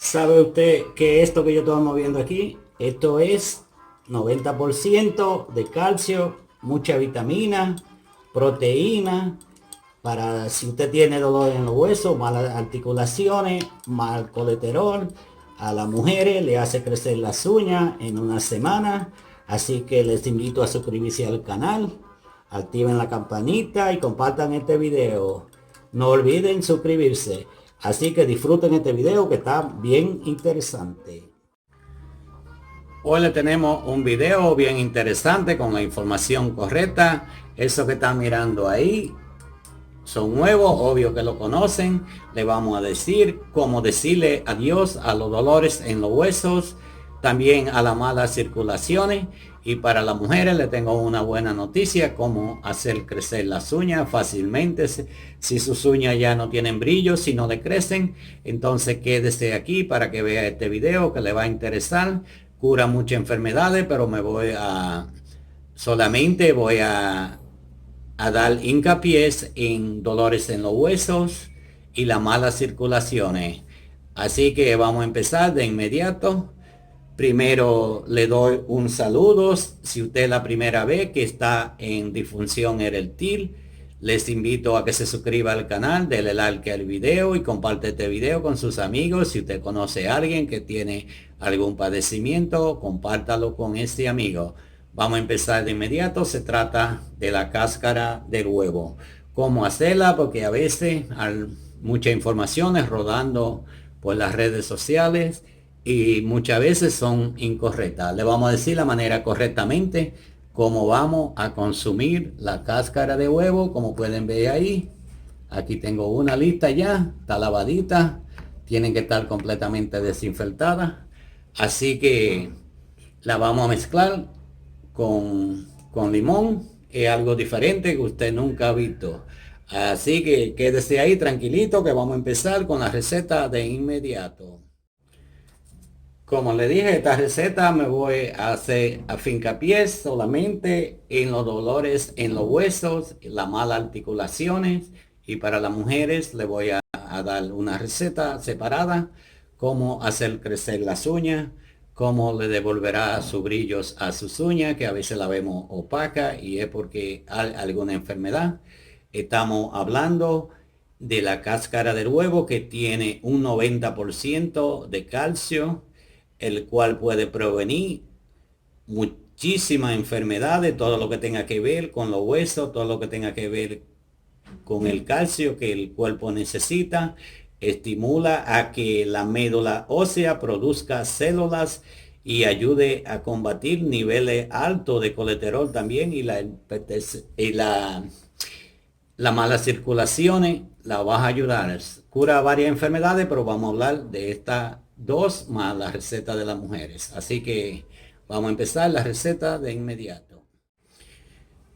¿Sabe usted que esto que yo estoy moviendo aquí, esto es 90% de calcio, mucha vitamina, proteína, para si usted tiene dolor en los huesos, malas articulaciones, mal colesterol, a las mujeres le hace crecer las uñas en una semana. Así que les invito a suscribirse al canal, activen la campanita y compartan este video. No olviden suscribirse. Así que disfruten este video que está bien interesante. Hoy le tenemos un video bien interesante con la información correcta. Eso que están mirando ahí son nuevos, obvio que lo conocen. Le vamos a decir cómo decirle adiós a los dolores en los huesos, también a las malas circulaciones. Y para las mujeres le tengo una buena noticia, cómo hacer crecer las uñas fácilmente. Si sus uñas ya no tienen brillo, si no le crecen, entonces quédese aquí para que vea este video que le va a interesar. Cura muchas enfermedades, pero solamente voy a dar hincapié en dolores en los huesos y las malas circulaciones. Así que vamos a empezar de inmediato. Primero le doy un saludo. Si usted es la primera vez que está en disfunción eréctil, les invito a que se suscriba al canal, denle like al video y comparte este video con sus amigos. Si usted conoce a alguien que tiene algún padecimiento, compártalo con este amigo. Vamos a empezar de inmediato. Se trata de la cáscara del huevo. ¿Cómo hacerla? Porque a veces hay muchas informaciones rodando por las redes sociales y muchas veces son incorrectas. Le vamos a decir la manera correctamente cómo vamos a consumir la cáscara de huevo. Como pueden ver ahí, aquí tengo una lista ya, está lavadita, tienen que estar completamente desinfectadas. Así que la vamos a mezclar con limón. Es algo diferente que usted nunca ha visto. Así que quédese ahí tranquilito que vamos a empezar con la receta de inmediato. Como le dije, esta receta me voy a hacer a fincapié solamente en los dolores en los huesos, las malas articulaciones, y para las mujeres le voy a dar una receta separada, cómo hacer crecer las uñas, cómo le devolverá sus brillos a sus uñas, que a veces la vemos opaca y es porque hay alguna enfermedad. Estamos hablando de la cáscara del huevo que tiene un 90% de calcio, el cual puede prevenir muchísimas enfermedades, todo lo que tenga que ver con los huesos, todo lo que tenga que ver con el calcio que el cuerpo necesita. Estimula a que la médula ósea produzca células y ayude a combatir niveles altos de colesterol también y la mala circulaciones la vas a ayudar. Cura varias enfermedades, pero vamos a hablar de estas dos más la receta de las mujeres. Así que vamos a empezar la receta de inmediato.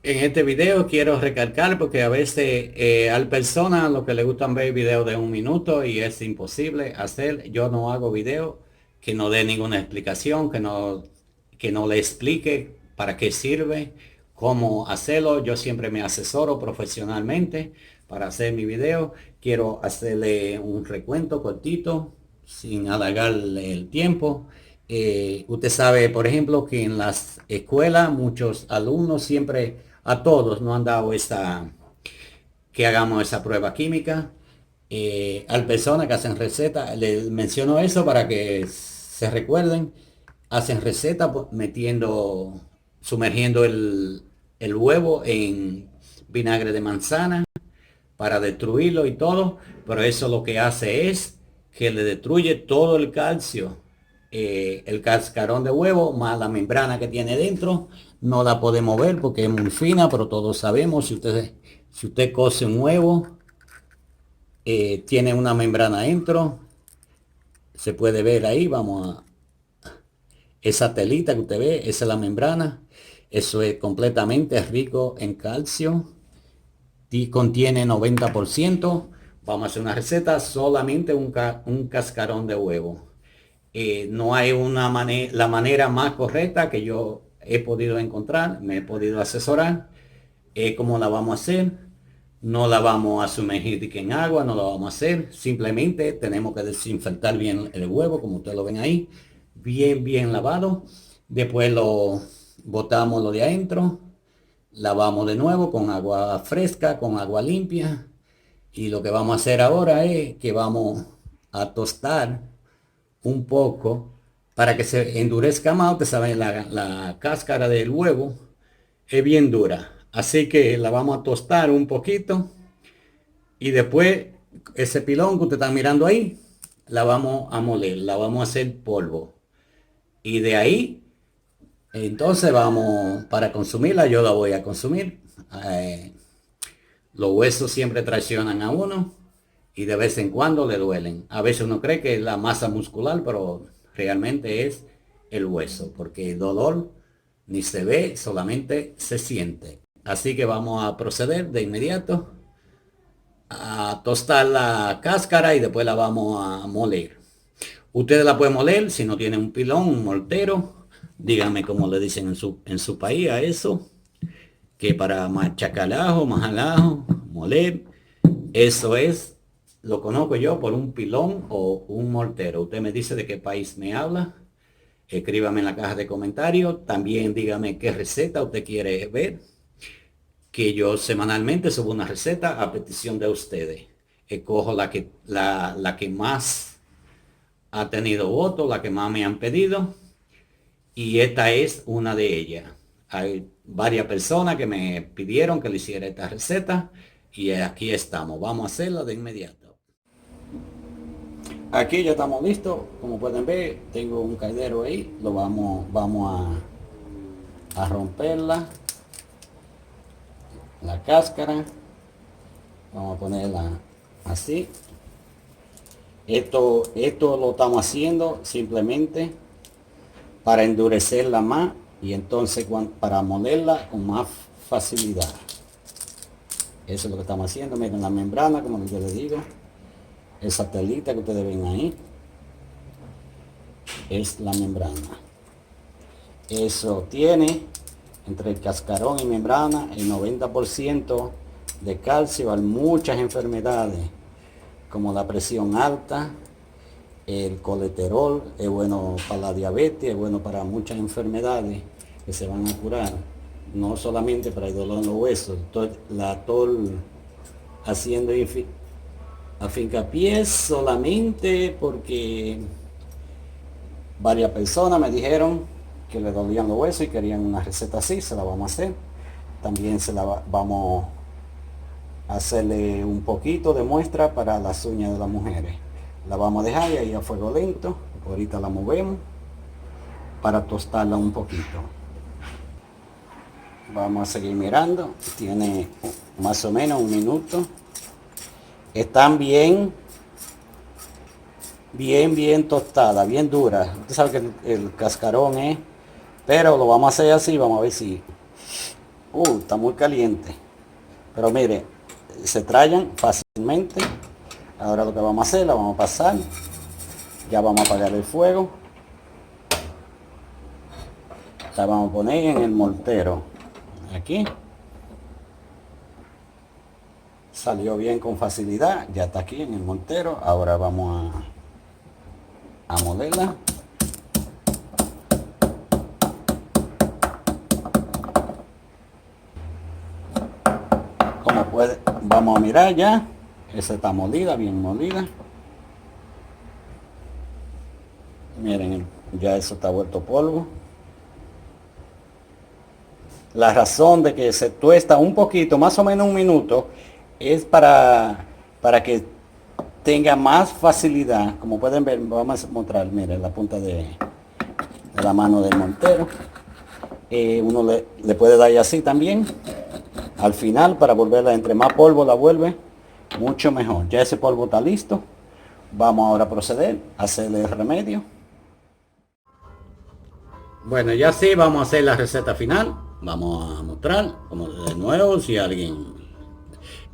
En este video quiero recalcar porque a veces hay personas lo que le gustan ver videos de un minuto y es imposible hacer. Yo no hago video que no dé ninguna explicación, que no le explique para qué sirve, cómo hacerlo. Yo siempre me asesoro profesionalmente para hacer mi video. Quiero hacerle un recuento cortito sin alargarle el tiempo. Usted sabe, por ejemplo, que en las escuelas muchos alumnos siempre, a todos nos han dado que hagamos esa prueba química. Hay personas que hacen recetas, les menciono eso para que se recuerden, hacen recetas sumergiendo el huevo en vinagre de manzana para destruirlo y todo, pero eso lo que hace es que le destruye todo el calcio. El cascarón de huevo más la membrana que tiene dentro no la podemos ver porque es muy fina, pero todos sabemos, si usted cose un huevo, tiene una membrana dentro, se puede ver ahí. Esa telita que usted ve, esa es la membrana. Eso es completamente rico en calcio y contiene 90%. Vamos a hacer una receta solamente un cascarón de huevo. No hay la manera más correcta que yo he podido encontrar, me he podido asesorar, cómo la vamos a hacer. No la vamos a sumergir de que en agua, no lo vamos a hacer. Simplemente tenemos que desinfectar bien el huevo, como ustedes lo ven ahí. Bien lavado. Después lo botamos lo de adentro. Lavamos de nuevo con agua fresca, con agua limpia. Y lo que vamos a hacer ahora es que vamos a tostar un poco para que se endurezca más. Ustedes saben, la cáscara del huevo es bien dura. Así que la vamos a tostar un poquito. Y después, ese pilón que usted está mirando ahí, la vamos a moler, la vamos a hacer polvo. Y de ahí, entonces vamos, para consumirla, yo la voy a consumir. Eh, los huesos siempre traicionan a uno y de vez en cuando le duelen. A veces uno cree que es la masa muscular, pero realmente es el hueso, porque el dolor ni se ve, solamente se siente. Así que vamos a proceder de inmediato a tostar la cáscara y después la vamos a moler. Ustedes la pueden moler si no tienen un pilón, un mortero. Díganme cómo le dicen en su país a eso. Que para machacar ajo, majar ajo, moler. Eso es, lo conozco yo por un pilón o un mortero. Usted me dice de qué país me habla. Escríbame en la caja de comentarios. También dígame qué receta usted quiere ver, que yo semanalmente subo una receta a petición de ustedes. Escojo la que más ha tenido votos, la que más me han pedido, y esta es una de ellas. Hay varias personas que me pidieron que le hiciera esta receta y aquí estamos. Vamos a hacerla de inmediato. Aquí ya estamos listos. Como pueden ver, tengo un caldero ahí. Vamos a romperla. La cáscara. Vamos a ponerla así. Esto lo estamos haciendo simplemente para endurecerla más y entonces para molerla con más facilidad. Eso es lo que estamos haciendo. Miren la membrana, como yo les digo. Esa telita que ustedes ven ahí es la membrana. Eso tiene entre el cascarón y membrana el 90% de calcio a muchas enfermedades como la presión alta, el colesterol, es bueno para la diabetes, es bueno para muchas enfermedades que se van a curar, no solamente para el dolor en los huesos. La estoy haciendo a fincapié solamente porque varias personas me dijeron que le dolían los huesos y querían una receta así. Se la vamos a hacer. También vamos a hacerle un poquito de muestra para las uñas de las mujeres. La vamos a dejar ahí a fuego lento. Ahorita la movemos para tostarla un poquito. Vamos a seguir mirando. Tiene más o menos un minuto. Están bien tostadas, bien duras. Usted sabe que el cascarón es, pero lo vamos a hacer así. Vamos a ver si está muy caliente, pero mire, se trayan fácilmente. Ahora lo que vamos a hacer, la vamos a pasar. Ya vamos a apagar el fuego. La vamos a poner en el mortero. Aquí. Salió bien con facilidad. Ya está aquí en el mortero. Ahora vamos a molerla. Como puede, vamos a mirar ya. Esa está molida, bien molida. Miren, ya eso está vuelto polvo. La razón de que se tuesta un poquito, más o menos un minuto, es para que tenga más facilidad. Como pueden ver, vamos a mostrar, miren, la punta de la mano del mortero. Uno le puede dar así también. Al final, para volverla, entre más polvo la vuelve, mucho mejor. Ya ese polvo está listo. Vamos ahora a proceder a hacerle el remedio. Bueno, ya sí, vamos a hacer la receta final. Vamos a mostrar, como de nuevo, si alguien...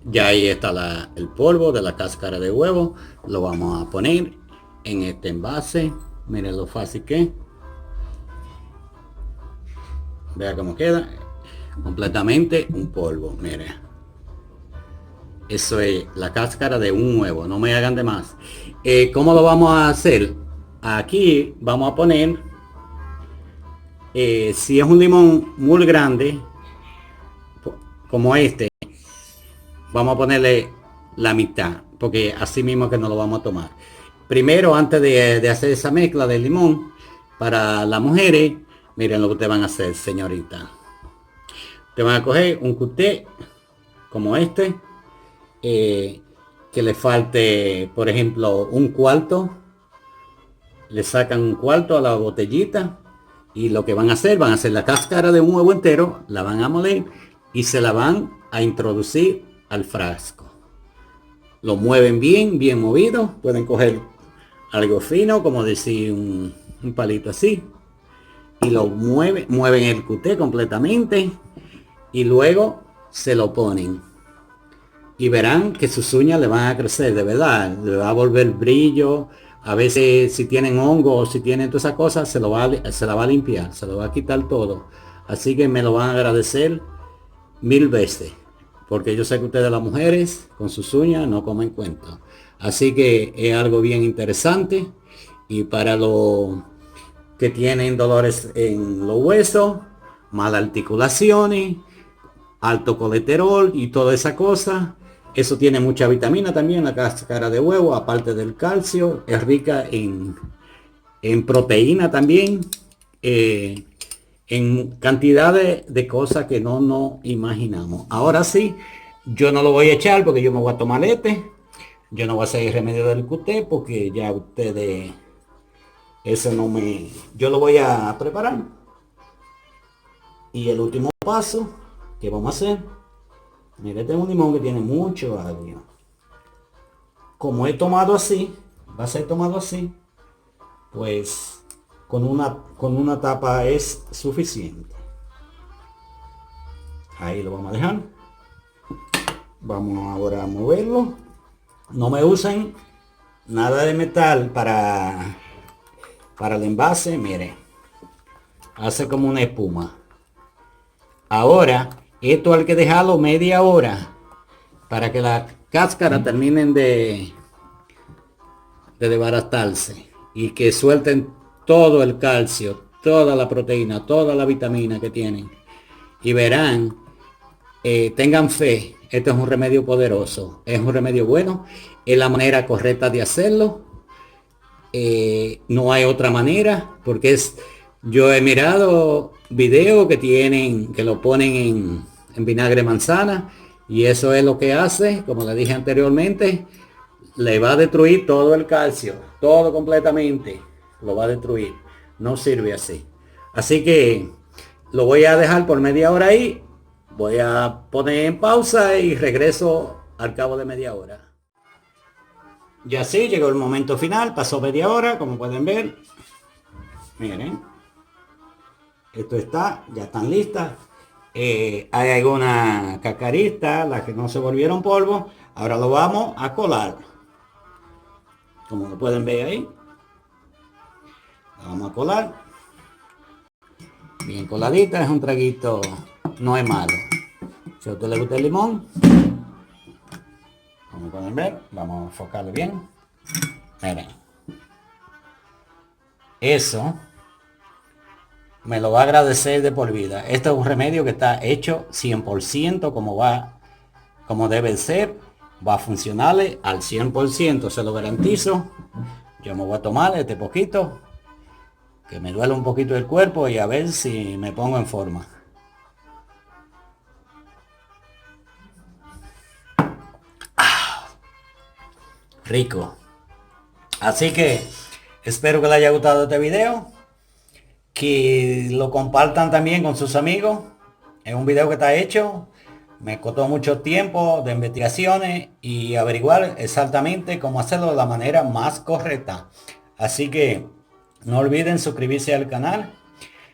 Ya ahí está el polvo de la cáscara de huevo. Lo vamos a poner en este envase. Miren lo fácil que es. Vea cómo queda. Completamente un polvo, mire. Eso es la cáscara de un huevo, no me hagan de más. ¿Cómo lo vamos a hacer? Aquí vamos a poner, si es un limón muy grande, como este, vamos a ponerle la mitad, porque así mismo que no lo vamos a tomar. Primero, antes de hacer esa mezcla de limón, para las mujeres, miren lo que ustedes van a hacer, señorita. Te van a coger un cuté como este, que le falte, por ejemplo, un cuarto. Le sacan un cuarto a la botellita y lo que van a hacer la cáscara de un huevo entero, la van a moler y se la van a introducir al frasco. Lo mueven bien, bien movido. Pueden coger algo fino, como decir un palito así, y lo mueven el cuté completamente y luego se lo ponen y verán que sus uñas le van a crecer, de verdad, le va a volver brillo. A veces si tienen hongo o si tienen todas esas cosas, se la va a limpiar, se lo va a quitar todo. Así que me lo van a agradecer 1000 veces, porque yo sé que ustedes las mujeres con sus uñas no comen cuento. Así que es algo bien interesante, y para los que tienen dolores en los huesos, malas articulaciones, alto colesterol y toda esa cosa. Eso tiene mucha vitamina también, la cáscara de huevo, aparte del calcio, es rica en proteína también, en cantidades de cosas que no nos imaginamos. Ahora sí, yo no lo voy a echar porque yo me voy a tomar este. Yo no voy a hacer el remedio del cuté porque ya ustedes, eso no me... Yo lo voy a preparar. Y el último paso que vamos a hacer, mire, este es un limón que tiene mucho agrio. Como he tomado así, va a ser tomado así, pues con una tapa es suficiente. Ahí lo vamos a dejar. Vamos ahora a moverlo. No me usen nada de metal para el envase, mire. Hace como una espuma. Ahora, esto hay que dejarlo media hora para que la cáscara terminen de desbaratarse y que suelten todo el calcio, toda la proteína, toda la vitamina que tienen. Y verán, tengan fe, este es un remedio poderoso, es un remedio bueno, es la manera correcta de hacerlo. No hay otra manera, porque yo he mirado videos que lo ponen en vinagre de manzana, y eso es lo que hace, como le dije anteriormente, le va a destruir todo el calcio, todo completamente, lo va a destruir, no sirve así. Así que lo voy a dejar por media hora ahí, voy a poner en pausa y regreso al cabo de media hora. Ya sí, llegó el momento final, pasó media hora, como pueden ver. Miren, esto está, ya están listas. Hay alguna cacarita, las que no se volvieron polvo. Ahora lo vamos a colar. Como lo pueden ver ahí. La vamos a colar. Bien coladita, es un traguito, no es malo. Si a usted le gusta el limón, como pueden ver, vamos a enfocarlo bien. Miren. Eso me lo va a agradecer de por vida. Este es un remedio que está hecho 100% como debe ser. Va a funcionarle al 100%, se lo garantizo. Yo me voy a tomar este poquito, que me duele un poquito el cuerpo, y a ver si me pongo en forma. Rico. Así que espero que les haya gustado este video, que lo compartan también con sus amigos. Es un video que está hecho, me costó mucho tiempo de investigaciones y averiguar exactamente cómo hacerlo de la manera más correcta. Así que no olviden suscribirse al canal.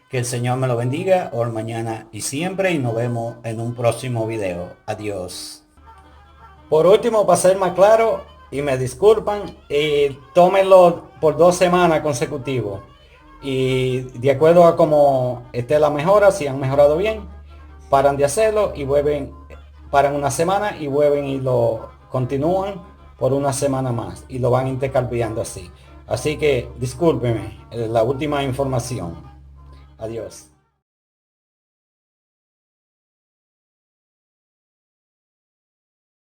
Que el Señor me lo bendiga hoy, mañana y siempre, y nos vemos en un próximo video. Adiós. Por último, para ser más claro, y me disculpan, tómenlo por 2 semanas consecutivas. Y de acuerdo a cómo esté la mejora, si han mejorado bien, paran de hacerlo y vuelven paran una semana y vuelven y lo continúan por una semana más y lo van intercambiando así. Así que discúlpeme, la última información. Adiós.